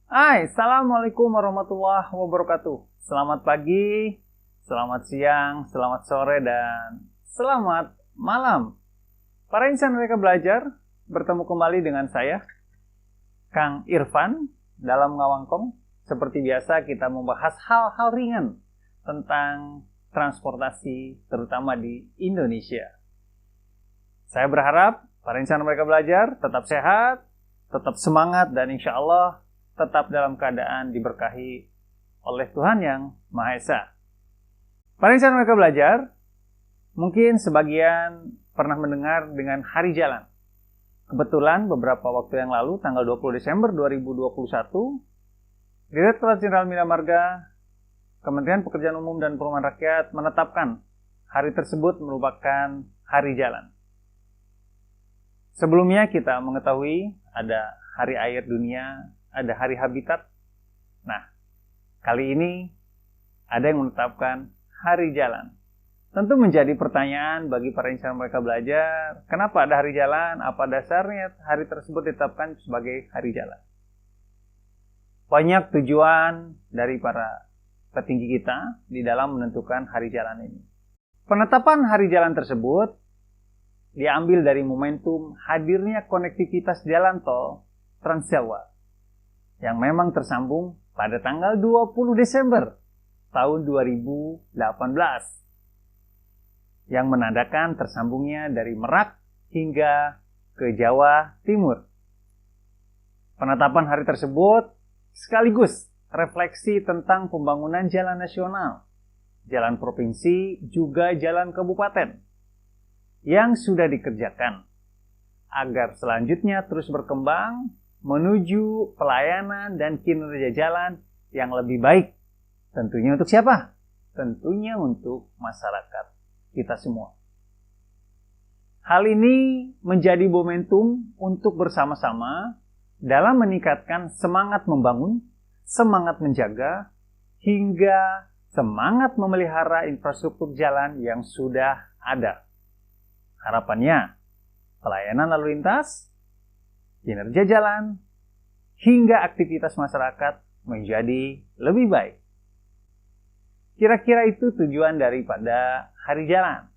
Hai, Assalamualaikum warahmatullahi wabarakatuh. Selamat pagi, selamat siang, selamat sore, dan selamat malam. Para insan mereka belajar, bertemu kembali dengan saya, Kang Irfan, dalam Ngawangkong. Seperti biasa kita membahas hal-hal ringan tentang transportasi, terutama di Indonesia. Saya berharap para insan mereka belajar tetap sehat, tetap semangat, dan insya Allah tetap dalam keadaan diberkahi oleh Tuhan Yang Maha Esa. Para insan mereka belajar, mungkin sebagian pernah mendengar dengan Hari Jalan. Kebetulan beberapa waktu yang lalu, tanggal 20 Desember 2021, Direktorat Jenderal Bina Marga, Kementerian Pekerjaan Umum dan Perumahan Rakyat menetapkan hari tersebut merupakan Hari Jalan. Sebelumnya kita mengetahui ada Hari Air Dunia, ada Hari Habitat. Nah, kali ini ada yang menetapkan Hari Jalan. Tentu menjadi pertanyaan bagi para insan mereka belajar, kenapa ada Hari Jalan, apa dasarnya hari tersebut ditetapkan sebagai Hari Jalan. Banyak tujuan dari para petinggi kita di dalam menentukan Hari Jalan ini. Penetapan Hari Jalan tersebut diambil dari momentum hadirnya konektivitas jalan tol Trans Jawa yang memang tersambung pada tanggal 20 Desember tahun 2018 yang menandakan tersambungnya dari Merak hingga ke Jawa Timur. Penetapan hari tersebut sekaligus refleksi tentang pembangunan jalan nasional, jalan provinsi, juga jalan kabupaten yang sudah dikerjakan agar selanjutnya terus berkembang menuju pelayanan dan kinerja jalan yang lebih baik. Tentunya untuk siapa? Tentunya untuk masyarakat kita semua. Hal ini menjadi momentum untuk bersama-sama dalam meningkatkan semangat membangun, semangat menjaga, hingga semangat memelihara infrastruktur jalan yang sudah ada. Harapannya, pelayanan lalu lintas, kinerja jalan, hingga aktivitas masyarakat menjadi lebih baik. Kira-kira itu tujuan daripada Hari Jalan.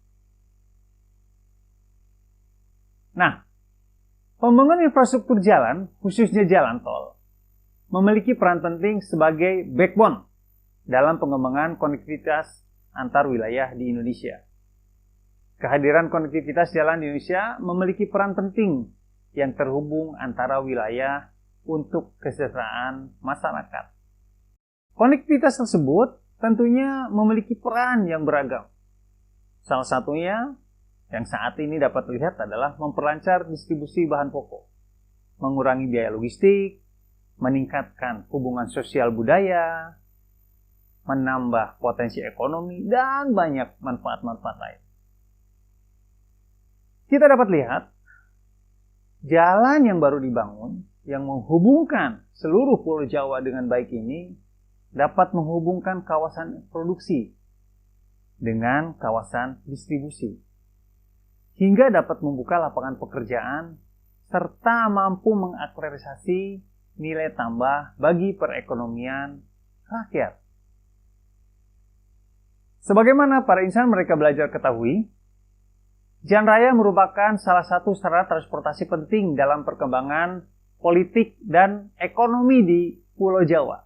Nah, pembangunan infrastruktur jalan, khususnya jalan tol, memiliki peran penting sebagai backbone dalam pengembangan konektivitas antar wilayah di Indonesia. Kehadiran konektivitas jalan di Indonesia memiliki peran penting yang terhubung antara wilayah untuk kesejahteraan masyarakat. Konektivitas tersebut tentunya memiliki peran yang beragam. Salah satunya yang saat ini dapat dilihat adalah memperlancar distribusi bahan pokok, mengurangi biaya logistik, meningkatkan hubungan sosial budaya, menambah potensi ekonomi, dan banyak manfaat-manfaat lain. Kita dapat lihat jalan yang baru dibangun yang menghubungkan seluruh Pulau Jawa dengan baik ini dapat menghubungkan kawasan produksi dengan kawasan distribusi hingga dapat membuka lapangan pekerjaan serta mampu mengakselerasi nilai tambah bagi perekonomian rakyat. Sebagaimana para insan mereka belajar ketahui, jalan raya merupakan salah satu sarana transportasi penting dalam perkembangan politik dan ekonomi di Pulau Jawa.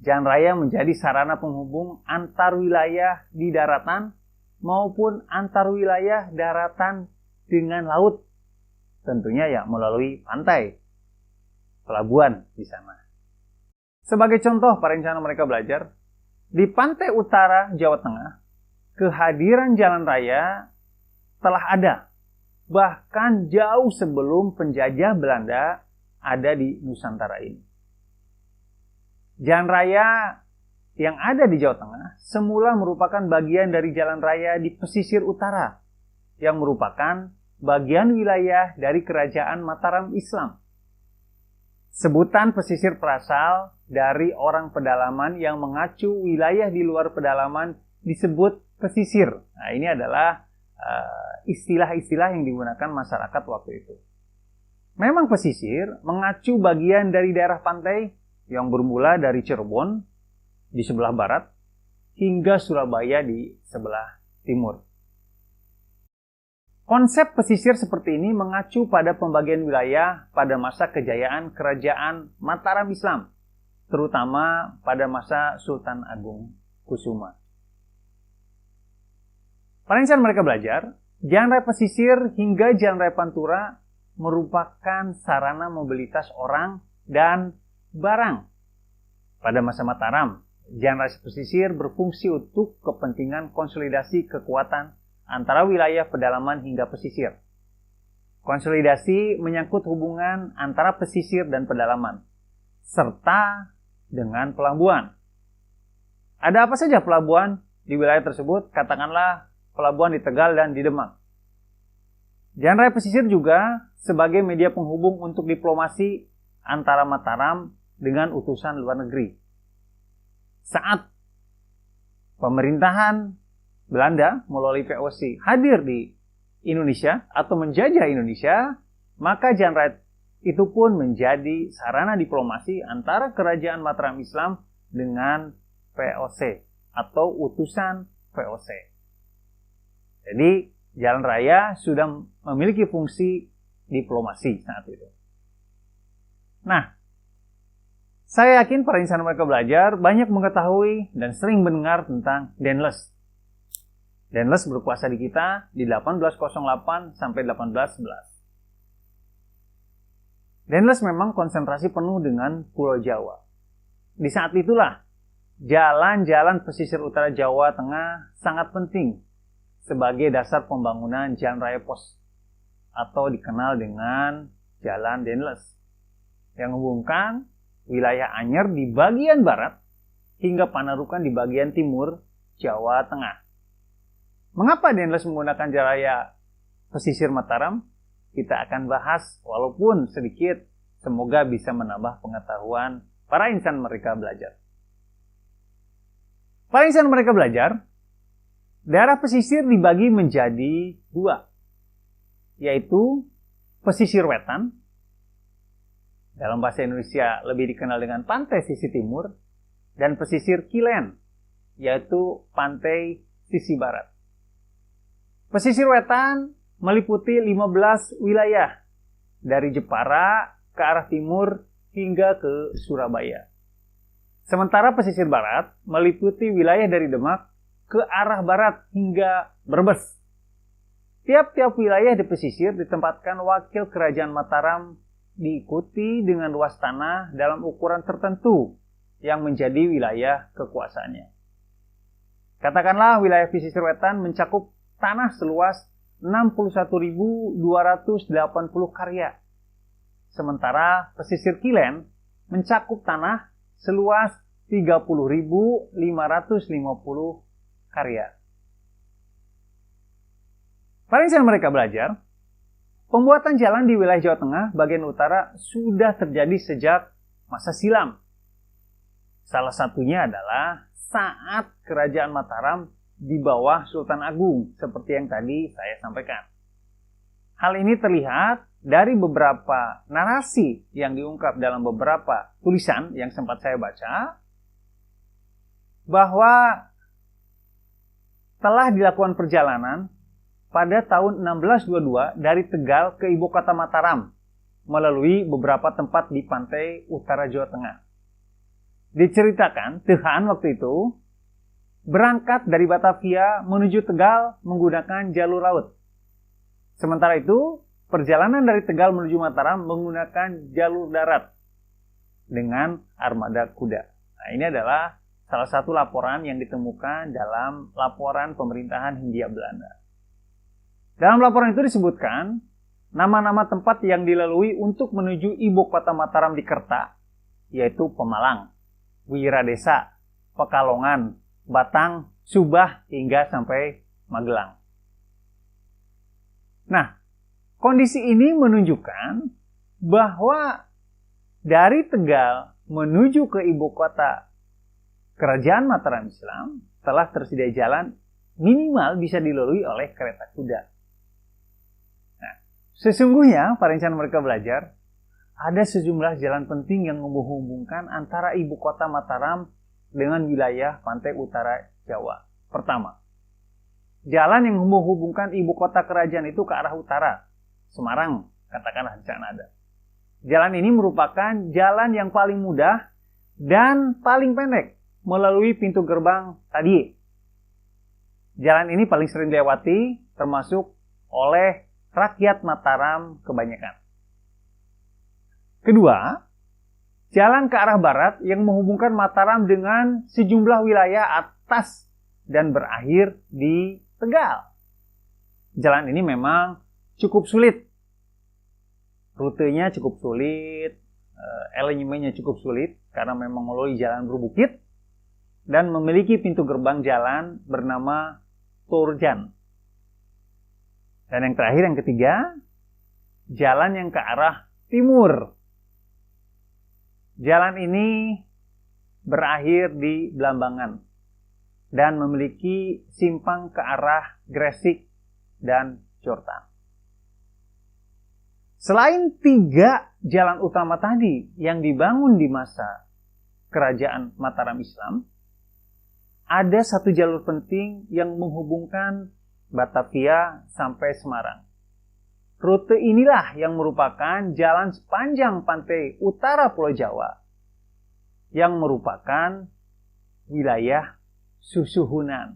Jalan raya menjadi sarana penghubung antar wilayah di daratan maupun antar wilayah daratan dengan laut. Tentunya ya melalui pantai, pelabuhan di sana. Sebagai contoh para insan mereka belajar, di pantai utara Jawa Tengah, kehadiran jalan raya telah ada, bahkan jauh sebelum penjajah Belanda ada di Nusantara ini. Jalan raya yang ada di Jawa Tengah semula merupakan bagian dari jalan raya di pesisir utara, yang merupakan bagian wilayah dari Kerajaan Mataram Islam. Sebutan pesisir berasal dari orang pedalaman yang mengacu wilayah di luar pedalaman disebut pesisir. Nah, ini adalah istilah-istilah yang digunakan masyarakat waktu itu. Memang pesisir mengacu bagian dari daerah pantai yang bermula dari Cirebon di sebelah barat hingga Surabaya di sebelah timur. Konsep pesisir seperti ini mengacu pada pembagian wilayah pada masa kejayaan Kerajaan Mataram Islam, terutama pada masa Sultan Agung Kusuma. Pada insan mereka belajar, jalan raya pesisir hingga jalan raya Pantura merupakan sarana mobilitas orang dan barang. Pada masa Mataram, jalan raya pesisir berfungsi untuk kepentingan konsolidasi kekuatan antara wilayah pedalaman hingga pesisir. Konsolidasi menyangkut hubungan antara pesisir dan pedalaman, serta dengan pelabuhan. Ada apa saja pelabuhan di wilayah tersebut? Katakanlah pelabuhan di Tegal dan di Demak. Jalan raya pesisir juga sebagai media penghubung untuk diplomasi antara Mataram dengan utusan luar negeri. Saat pemerintahan Belanda melalui VOC hadir di Indonesia atau menjajah Indonesia, maka jalan raya itu pun menjadi sarana diplomasi antara Kerajaan Mataram Islam dengan VOC atau utusan VOC. Jadi jalan raya sudah memiliki fungsi diplomasi saat itu. Nah, saya yakin para insan mereka belajar banyak mengetahui dan sering mendengar tentang Daendels. Daendels berkuasa di kita di 1808 sampai 1811. Daendels memang konsentrasi penuh dengan Pulau Jawa. Di saat itulah, jalan-jalan pesisir utara Jawa Tengah sangat penting sebagai dasar pembangunan jalan raya pos atau dikenal dengan Jalan Daendels yang menghubungkan wilayah Anyer di bagian barat hingga Panarukan di bagian timur Jawa Tengah. Mengapa Daendels menggunakan jalan raya pesisir Mataram? Kita akan bahas walaupun sedikit, semoga bisa menambah pengetahuan para insan mereka belajar. Para insan mereka belajar, daerah pesisir dibagi menjadi dua, yaitu pesisir wetan, dalam bahasa Indonesia lebih dikenal dengan pantai sisi timur, dan pesisir kilen, yaitu pantai sisi barat. Pesisir wetan meliputi 15 wilayah, dari Jepara ke arah timur hingga ke Surabaya. Sementara pesisir barat meliputi wilayah dari Demak ke arah barat hingga Brebes. Tiap-tiap wilayah di pesisir ditempatkan wakil Kerajaan Mataram diikuti dengan luas tanah dalam ukuran tertentu yang menjadi wilayah kekuasaannya. Katakanlah wilayah pesisir wetan mencakup tanah seluas 61.280 karya. Sementara pesisir kilen mencakup tanah seluas 30.550 karya. Pada insan mereka belajar, pembuatan jalan di wilayah Jawa Tengah bagian utara sudah terjadi sejak masa silam. Salah satunya adalah saat Kerajaan Mataram di bawah Sultan Agung, seperti yang tadi saya sampaikan. Hal ini terlihat dari beberapa narasi yang diungkap dalam beberapa tulisan yang sempat saya baca, bahwa telah dilakukan perjalanan pada tahun 1622 dari Tegal ke ibu kota Mataram melalui beberapa tempat di pantai utara Jawa Tengah. Diceritakan Tuhan waktu itu berangkat dari Batavia menuju Tegal menggunakan jalur laut. Sementara itu, perjalanan dari Tegal menuju Mataram menggunakan jalur darat dengan armada kuda. Nah, ini adalah salah satu laporan yang ditemukan dalam laporan pemerintahan Hindia Belanda. Dalam laporan itu disebutkan nama-nama tempat yang dilalui untuk menuju ibu kota Mataram di Kerta, yaitu Pemalang, Wiradesa, Pekalongan, Batang, Subah, hingga sampai Magelang. Nah, kondisi ini menunjukkan bahwa dari Tegal menuju ke ibu kota Kerajaan Mataram Islam telah tersedia jalan minimal bisa dilalui oleh kereta kuda. Nah, sesungguhnya para insan mereka belajar, ada sejumlah jalan penting yang menghubungkan antara ibu kota Mataram dengan wilayah pantai utara Jawa. Pertama, jalan yang menghubungkan ibu kota kerajaan itu ke arah utara, Semarang, katakanlah di sana ada. Jalan ini merupakan jalan yang paling mudah dan paling pendek melalui pintu gerbang tadi. Jalan ini paling sering dilewati, termasuk oleh rakyat Mataram kebanyakan. Kedua, jalan ke arah barat yang menghubungkan Mataram dengan sejumlah wilayah atas dan berakhir di Tegal. Jalan ini memang cukup sulit. Rutenya cukup sulit, elemennya cukup sulit karena memang melalui jalan berbukit dan memiliki pintu gerbang jalan bernama Turjan. Dan yang terakhir, yang ketiga, jalan yang ke arah timur. Jalan ini berakhir di Blambangan dan memiliki simpang ke arah Gresik dan Jortan. Selain 3 jalan utama tadi yang dibangun di masa kerajaan Mataram Islam, ada 1 jalur penting yang menghubungkan Batavia sampai Semarang. Rute inilah yang merupakan jalan sepanjang pantai utara Pulau Jawa yang merupakan wilayah Susuhunan.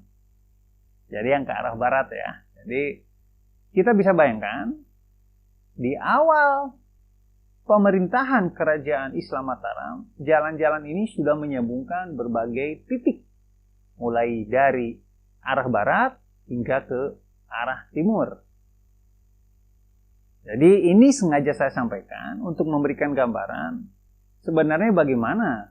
Jadi yang ke arah barat ya. Jadi kita bisa bayangkan di awal pemerintahan kerajaan Islam Mataram, jalan-jalan ini sudah menyambungkan berbagai titik. Mulai dari arah barat hingga ke arah timur. Jadi ini sengaja saya sampaikan untuk memberikan gambaran sebenarnya bagaimana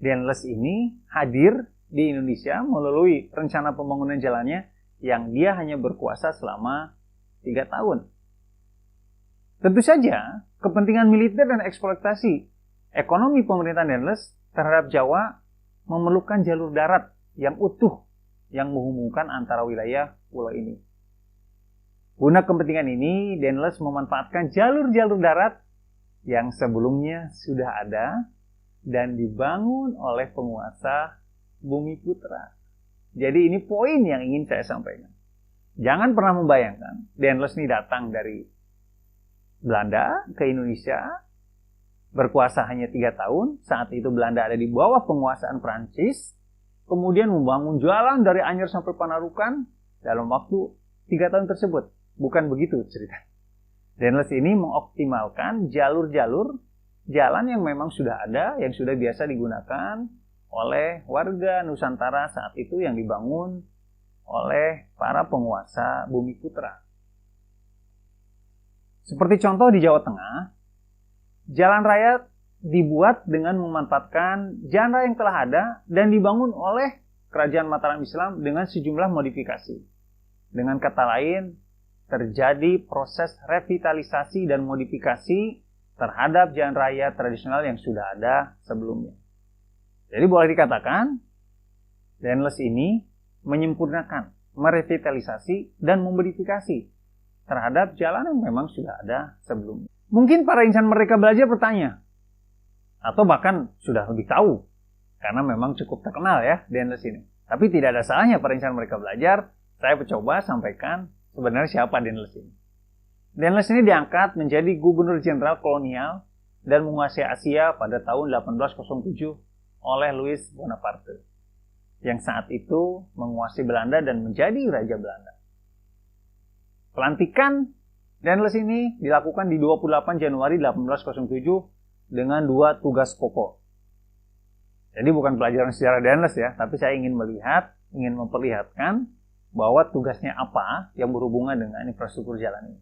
Denles ini hadir di Indonesia melalui rencana pembangunan jalannya yang dia hanya berkuasa selama 3 tahun. Tentu saja kepentingan militer dan eksploitasi ekonomi pemerintahan Denles terhadap Jawa memerlukan jalur darat yang utuh yang menghubungkan antara wilayah pulau ini. Guna kepentingan ini, Denles memanfaatkan jalur-jalur darat yang sebelumnya sudah ada dan dibangun oleh penguasa Bumiputra. Jadi ini poin yang ingin saya sampaikan. Jangan pernah membayangkan Denles ini datang dari Belanda ke Indonesia, berkuasa hanya 3 tahun, saat itu Belanda ada di bawah penguasaan Prancis, kemudian membangun jalan dari Anyer sampai Panarukan dalam waktu 3 tahun tersebut. Bukan begitu cerita. Denles ini mengoptimalkan jalur-jalur jalan yang memang sudah ada, yang sudah biasa digunakan oleh warga Nusantara saat itu yang dibangun oleh para penguasa Bumiputra. Seperti contoh di Jawa Tengah, jalan raya dibuat dengan memanfaatkan jalan raya yang telah ada dan dibangun oleh kerajaan Mataram Islam dengan sejumlah modifikasi. Dengan kata lain, terjadi proses revitalisasi dan modifikasi terhadap jalan raya tradisional yang sudah ada sebelumnya. Jadi boleh dikatakan, Denles ini menyempurnakan, merevitalisasi, dan memodifikasi terhadap jalan yang memang sudah ada sebelumnya. Mungkin para insan mereka belajar bertanya, atau bahkan sudah lebih tahu, karena memang cukup terkenal ya Denles ini. Tapi tidak ada salahnya para insan mereka belajar, saya mencoba sampaikan sebenarnya siapa Denles ini. Denles ini diangkat menjadi gubernur jenderal kolonial dan menguasai Asia pada tahun 1807 oleh Louis Bonaparte, yang saat itu menguasai Belanda dan menjadi Raja Belanda. Pelantikan Denles ini dilakukan di 28 Januari 1807 dengan 2 tugas pokok. Jadi bukan pelajaran sejarah Denles ya, tapi saya ingin memperlihatkan bahwa tugasnya apa yang berhubungan dengan infrastruktur jalan ini.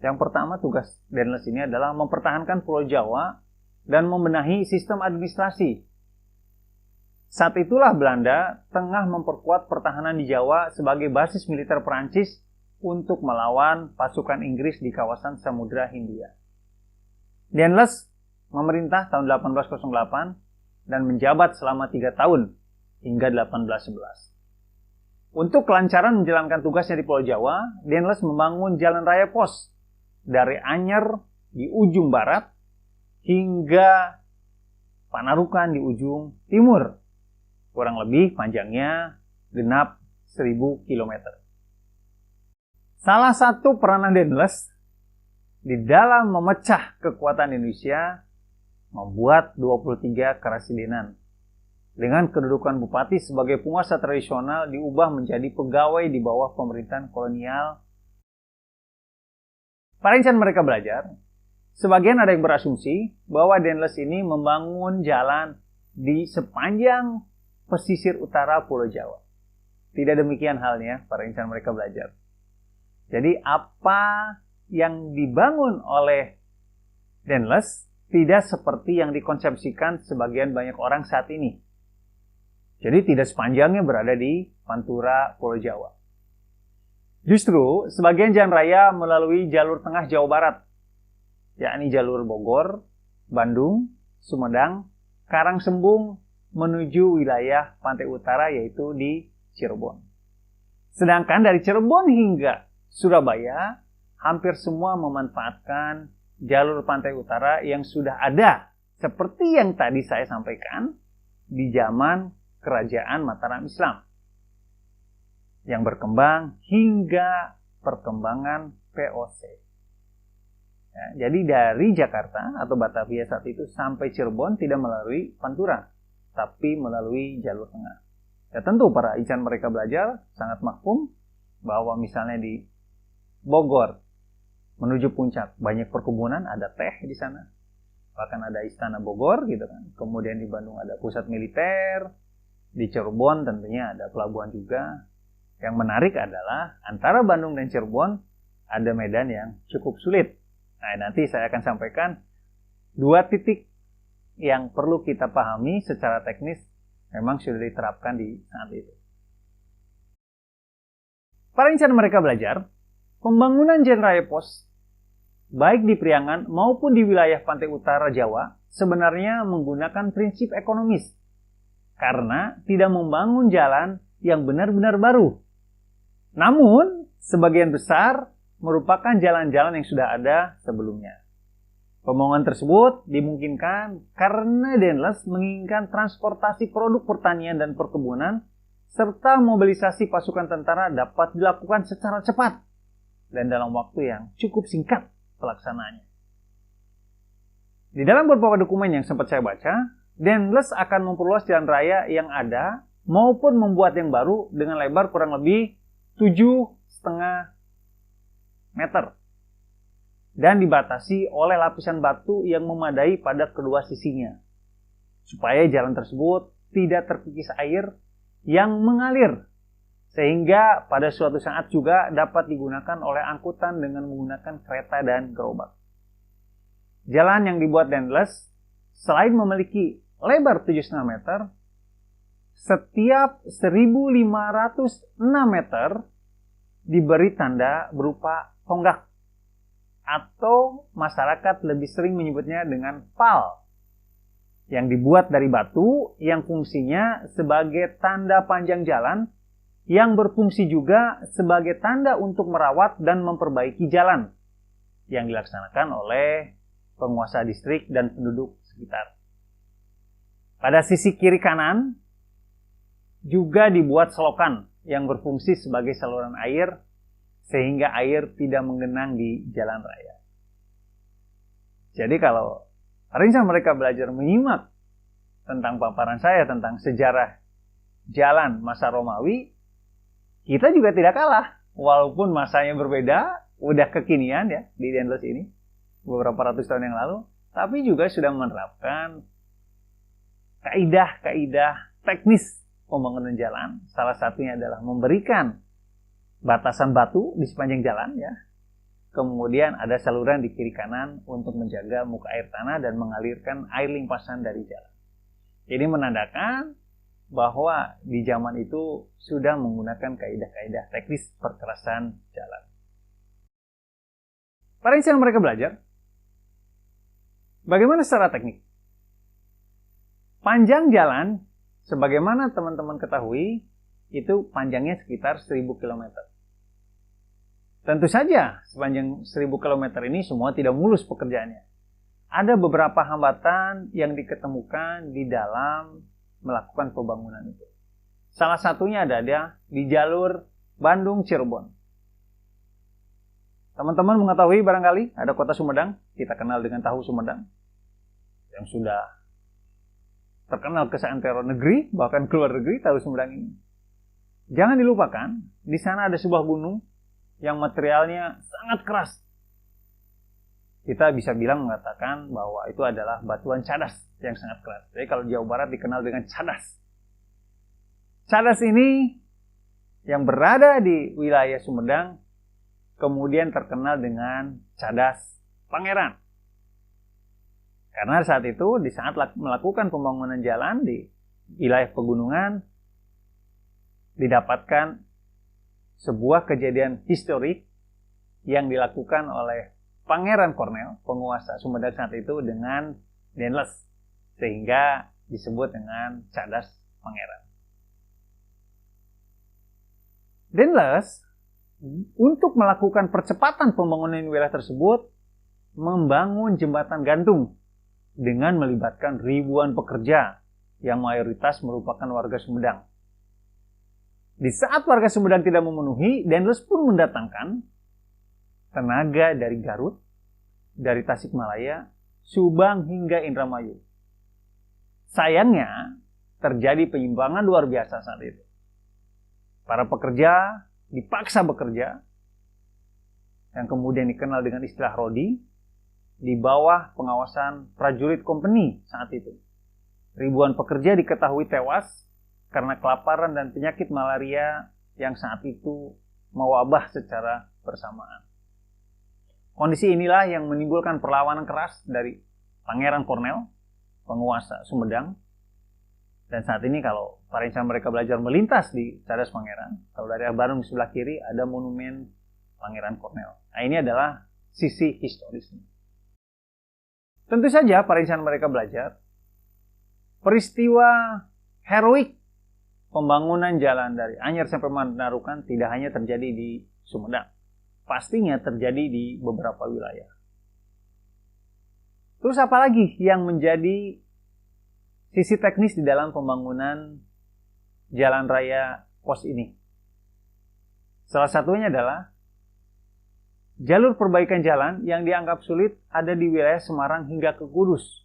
Yang pertama, tugas Denles ini adalah mempertahankan Pulau Jawa dan membenahi sistem administrasi. Saat itulah Belanda tengah memperkuat pertahanan di Jawa sebagai basis militer Perancis untuk melawan pasukan Inggris di kawasan Samudra Hindia. Denles memerintah tahun 1808 dan menjabat selama 3 tahun hingga 1811. Untuk kelancaran menjalankan tugasnya di Pulau Jawa, Denles membangun jalan raya pos dari Anyer di ujung barat hingga Panarukan di ujung timur. Kurang lebih panjangnya genap 1000 km. Salah satu peranan Daedalus di dalam memecah kekuatan Indonesia membuat 23 Karasidenan dengan kedudukan bupati sebagai penguasa tradisional diubah menjadi pegawai di bawah pemerintahan kolonial. Para insan Merdeka Belajar, sebagian ada yang berasumsi bahwa Daedalus ini membangun jalan di sepanjang pesisir utara Pulau Jawa. Tidak demikian halnya para insan Merdeka Belajar. Jadi apa yang dibangun oleh Daedalus tidak seperti yang dikonsepsikan sebagian banyak orang saat ini. Jadi tidak sepanjangnya berada di Pantura Pulau Jawa. Justru sebagian jalan raya melalui jalur tengah Jawa Barat, yakni jalur Bogor, Bandung, Sumedang, Karangsembung menuju wilayah pantai utara yaitu di Cirebon. Sedangkan dari Cirebon hingga Surabaya hampir semua memanfaatkan jalur pantai utara yang sudah ada seperti yang tadi saya sampaikan di zaman Kerajaan Mataram Islam yang berkembang hingga perkembangan VOC. Ya, jadi dari Jakarta atau Batavia saat itu sampai Cirebon tidak melalui Pantura, tapi melalui jalur tengah. Ya tentu para insan Merdeka Belajar sangat maklum bahwa misalnya di Bogor menuju puncak banyak perkebunan, ada teh di sana, bahkan ada Istana Bogor gitu kan. Kemudian di Bandung ada pusat militer, di Cirebon tentunya ada pelabuhan juga. Yang menarik adalah antara Bandung dan Cirebon ada medan yang cukup sulit. Nah, nanti saya akan sampaikan 2 titik yang perlu kita pahami secara teknis memang sudah diterapkan di saat itu. Para insan Merdeka Belajar, pembangunan jalan raya pos baik di Priangan maupun di wilayah pantai utara Jawa sebenarnya menggunakan prinsip ekonomis karena tidak membangun jalan yang benar-benar baru. Namun, sebagian besar merupakan jalan-jalan yang sudah ada sebelumnya. Pembangunan tersebut dimungkinkan karena Daedalus menginginkan transportasi produk pertanian dan perkebunan serta mobilisasi pasukan tentara dapat dilakukan secara cepat dan dalam waktu yang cukup singkat pelaksanaannya. Di dalam beberapa dokumen yang sempat saya baca, Daedalus akan memperluas jalan raya yang ada maupun membuat yang baru dengan lebar kurang lebih 7,5 meter dan dibatasi oleh lapisan batu yang memadai pada kedua sisinya supaya jalan tersebut tidak terkikis air yang mengalir sehingga pada suatu saat juga dapat digunakan oleh angkutan dengan menggunakan kereta dan gerobak. Jalan yang dibuat Daedalus selain memiliki lebar 7,5 meter, setiap 1.506 meter diberi tanda berupa tonggak atau masyarakat lebih sering menyebutnya dengan pal yang dibuat dari batu yang fungsinya sebagai tanda panjang jalan yang berfungsi juga sebagai tanda untuk merawat dan memperbaiki jalan yang dilaksanakan oleh penguasa distrik dan penduduk sekitar. Pada sisi kiri kanan juga dibuat selokan yang berfungsi sebagai saluran air sehingga air tidak menggenang di jalan raya. Jadi kalau para insan Merdeka Belajar menyimak tentang paparan saya tentang sejarah jalan masa Romawi, kita juga tidak kalah. Walaupun masanya berbeda, udah kekinian ya di Daedalus ini, beberapa ratus tahun yang lalu, tapi juga sudah menerapkan kaidah-kaidah teknis pembangunan jalan. Salah satunya adalah memberikan batasan batu di sepanjang jalan ya. Kemudian ada saluran di kiri kanan untuk menjaga muka air tanah dan mengalirkan air limpasan dari jalan. Jadi menandakan bahwa di zaman itu sudah menggunakan kaidah-kaidah teknis perkerasan jalan. Para insan Merdeka Belajar, bagaimana secara teknik? Panjang jalan sebagaimana teman-teman ketahui, itu panjangnya sekitar 1.000 km. Tentu saja, sepanjang 1.000 km ini semua tidak mulus pekerjaannya. ada beberapa hambatan yang diketemukan di dalam melakukan pembangunan itu. Salah satunya ada di jalur Bandung-Cirebon. Teman-teman mengetahui barangkali ada kota Sumedang, kita kenal dengan tahu Sumedang, yang sudah terkenal ke seantero negeri, bahkan keluar negeri, tahu Sumedang ini. Jangan dilupakan, di sana ada sebuah gunung yang materialnya sangat keras. Kita bisa mengatakan bahwa itu adalah batuan cadas yang sangat keras. Jadi kalau di Jawa Barat dikenal dengan cadas. Cadas ini yang berada di wilayah Sumedang kemudian terkenal dengan cadas Pangeran. Karena saat itu, di saat melakukan pembangunan jalan di wilayah pegunungan, didapatkan sebuah kejadian historik yang dilakukan oleh Pangeran Kornel, penguasa Sumedang saat itu, dengan Dendles, sehingga disebut dengan cadas Pangeran. Dendles, untuk melakukan percepatan pembangunan wilayah tersebut, membangun jembatan gantung dengan melibatkan ribuan pekerja yang mayoritas merupakan warga Sumedang. Di saat warga Sumedang tidak memenuhi, Dendles pun mendatangkan tenaga dari Garut, dari Tasikmalaya, Subang hingga Indramayu. Sayangnya, terjadi penyimpangan luar biasa saat itu. Para pekerja dipaksa bekerja, yang kemudian dikenal dengan istilah Rodi, di bawah pengawasan prajurit kompeni saat itu. Ribuan pekerja diketahui tewas karena kelaparan dan penyakit malaria yang saat itu mewabah secara bersamaan. Kondisi inilah yang menimbulkan perlawanan keras dari Pangeran Kornel, penguasa Sumedang. Dan saat ini kalau para insan mereka belajar melintas di Cadas Pangeran, kalau dari Bandung di sebelah kiri ada monumen Pangeran Kornel. Nah, ini adalah sisi historisnya. Tentu saja para insan mereka belajar peristiwa heroik pembangunan jalan dari Anyer sampai Manarukan tidak hanya terjadi di Sumedang. Pastinya terjadi di beberapa wilayah. Terus apa lagi yang menjadi sisi teknis di dalam pembangunan jalan raya pos ini? Salah satunya adalah jalur perbaikan jalan yang dianggap sulit ada di wilayah Semarang hingga ke Kudus,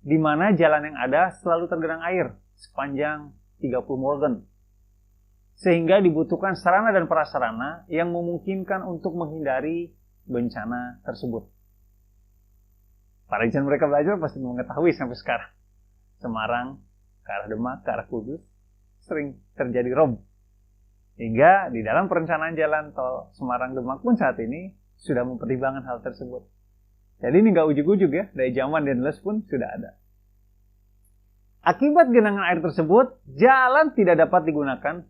di mana jalan yang ada selalu tergenang air sepanjang 30 morgen. Sehingga dibutuhkan sarana dan prasarana yang memungkinkan untuk menghindari bencana tersebut. Para insan mereka belajar pasti mengetahui sampai sekarang. Semarang ke arah Demak, ke arah Kudus, sering terjadi rob. Hingga di dalam perencanaan jalan tol Semarang-Demak pun saat ini sudah mempertimbangkan hal tersebut. Jadi ini nggak ujuk-ujuk ya, dari zaman Dendles pun sudah ada. Akibat genangan air tersebut, jalan tidak dapat digunakan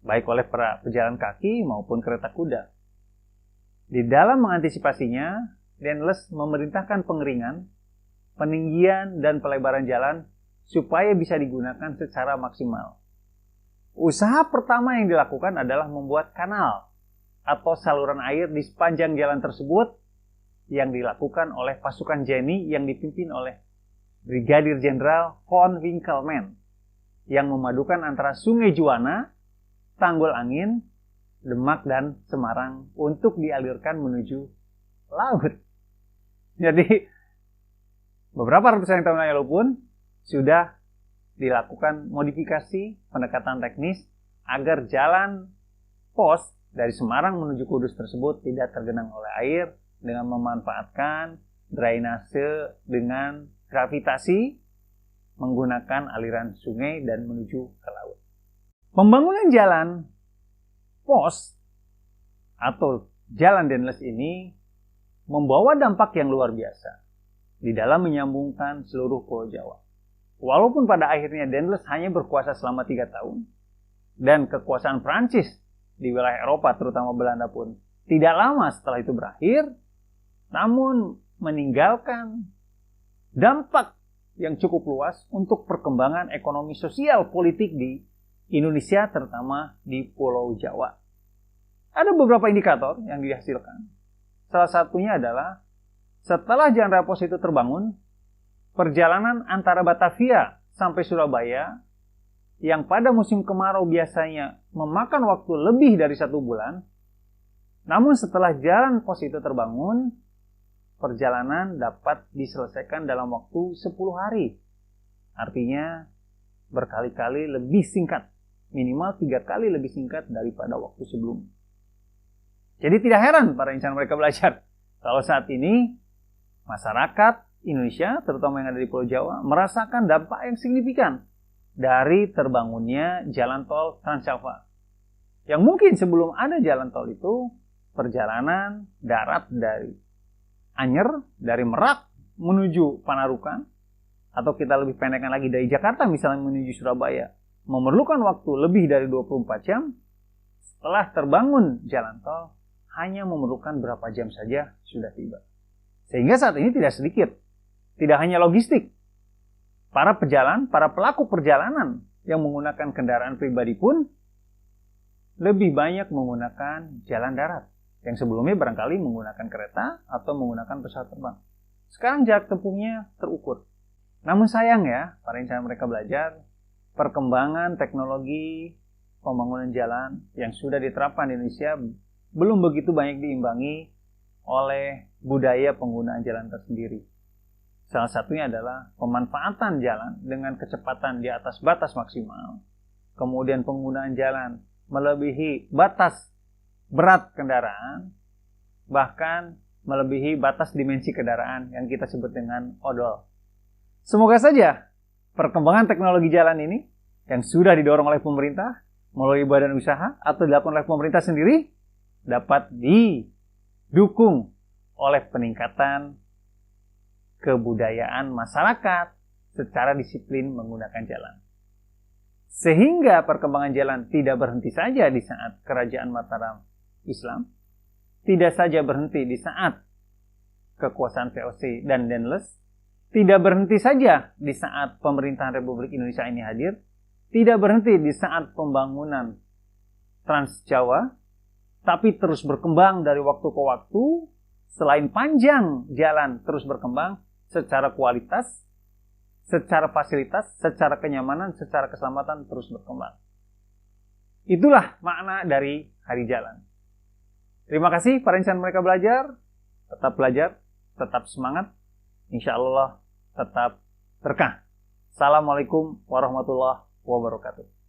baik oleh para pejalan kaki maupun kereta kuda. Di dalam mengantisipasinya, Dendles memerintahkan pengeringan, peninggian, dan pelebaran jalan supaya bisa digunakan secara maksimal. Usaha pertama yang dilakukan adalah membuat kanal atau saluran air di sepanjang jalan tersebut yang dilakukan oleh pasukan Jenny yang dipimpin oleh Brigadir Jenderal von Winkelmann yang memadukan antara Sungai Juwana, Tanggul Angin, Demak, dan Semarang untuk dialirkan menuju laut. Jadi, beberapa ratusan tahun lalu pun sudah dilakukan modifikasi pendekatan teknis agar jalan pos dari Semarang menuju Kudus tersebut tidak tergenang oleh air dengan memanfaatkan drainase dengan gravitasi menggunakan aliran sungai dan menuju ke laut. Pembangunan jalan pos atau jalan Dendles ini membawa dampak yang luar biasa di dalam menyambungkan seluruh Pulau Jawa. Walaupun pada akhirnya Dendles hanya berkuasa selama 3 tahun dan kekuasaan Prancis di wilayah Eropa terutama Belanda pun tidak lama setelah itu berakhir, namun meninggalkan dampak yang cukup luas untuk perkembangan ekonomi sosial politik di Indonesia terutama di Pulau Jawa. Ada beberapa indikator yang dihasilkan. Salah satunya adalah setelah Jalan Raya Poso itu terbangun, perjalanan antara Batavia sampai Surabaya yang pada musim kemarau biasanya memakan waktu lebih dari 1 bulan, namun setelah Jalan Poso itu terbangun, perjalanan dapat diselesaikan dalam waktu 10 hari. Artinya berkali-kali lebih singkat, minimal 3 kali lebih singkat daripada waktu sebelumnya. Jadi tidak heran para insan mereka belajar kalau saat ini masyarakat Indonesia, terutama yang ada di Pulau Jawa, merasakan dampak yang signifikan dari terbangunnya jalan tol Trans Java. Yang mungkin sebelum ada jalan tol itu, perjalanan darat dari Anyer, dari Merak menuju Panarukan, atau kita lebih pendekkan lagi dari Jakarta misalnya menuju Surabaya, memerlukan waktu lebih dari 24 jam. Setelah terbangun jalan tol, hanya memerlukan berapa jam saja sudah tiba. Sehingga saat ini tidak sedikit, tidak hanya logistik, para pelaku perjalanan yang menggunakan kendaraan pribadi pun lebih banyak menggunakan jalan darat, yang sebelumnya barangkali menggunakan kereta atau menggunakan pesawat terbang. Sekarang jarak tempuhnya terukur. Namun sayang ya, para insan mereka belajar, perkembangan teknologi pembangunan jalan yang sudah diterapkan di Indonesia belum begitu banyak diimbangi oleh budaya penggunaan jalan tersendiri. Salah satunya adalah pemanfaatan jalan dengan kecepatan di atas batas maksimal, kemudian penggunaan jalan melebihi batas berat kendaraan, bahkan melebihi batas dimensi kendaraan yang kita sebut dengan odol. Semoga saja perkembangan teknologi jalan ini yang sudah didorong oleh pemerintah melalui badan usaha atau dilakukan oleh pemerintah sendiri dapat didukung oleh peningkatan kebudayaan masyarakat secara disiplin menggunakan jalan. Sehingga perkembangan jalan tidak berhenti saja di saat Kerajaan Mataram Islam, tidak saja berhenti di saat kekuasaan VOC dan Denles, tidak berhenti saja di saat pemerintahan Republik Indonesia ini hadir, tidak berhenti di saat pembangunan Trans Jawa, tapi terus berkembang dari waktu ke waktu. Selain panjang jalan terus berkembang secara kualitas, secara fasilitas, secara kenyamanan, secara keselamatan terus berkembang. Itulah makna dari Hari Jalan. Terima kasih para insan mereka belajar, tetap semangat, insya Allah tetap berkah. Assalamualaikum warahmatullahi wabarakatuh.